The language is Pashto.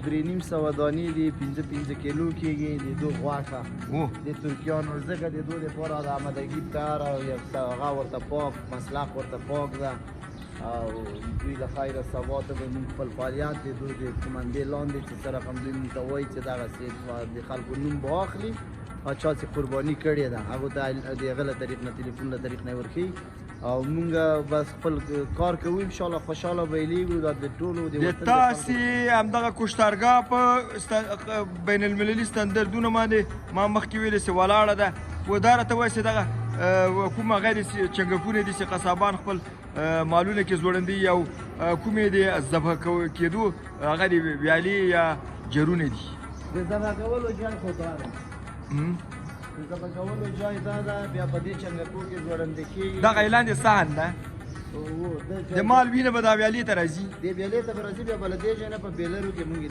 3.5 دانې دي 5 کیلو کېږي د دوی غوښه د ترکیانو ځکه د دوی دپاره د آمادګي تیاره او هغه ورته پاک مسلخ ورته پاک ده او دوی له خیره سبا ته به موږ خپل فعالیت د دوی د قومندې لاندې چې څه رقم دوی موږ ته وایي چې دغسې د خلکو نوم به واخلي او چا چې قرباني کړې ده هغو ته د هغه له طریق نه تلیفون له طریق نه ورښیي او موږ بس خپل کار کوو انشاءالله خوشحاله به یې د ټولو د تاسې همدغه کشتارګاه په بین المللي ستندردونو باندې ما مخکې ویلې چې ولاړه ده و دا راته وایي چې دغه کومه غیر چنګښونه دي چې قصابان خپل مالونه کې زوړندي او کومې د ذبح کېدو هغه د ویالې یا جرونه دي د ذبح کولو جای خو دا ده د ذبح کولو جای دا ده بیا په دې چنګښو کې زوړندې کېږي دغه اعلان د صحن ده د مال وینه به دا ویالې ته راځي دې ویالې ته به راځي بیا به له دې ځای نه په بیلرو کې موږ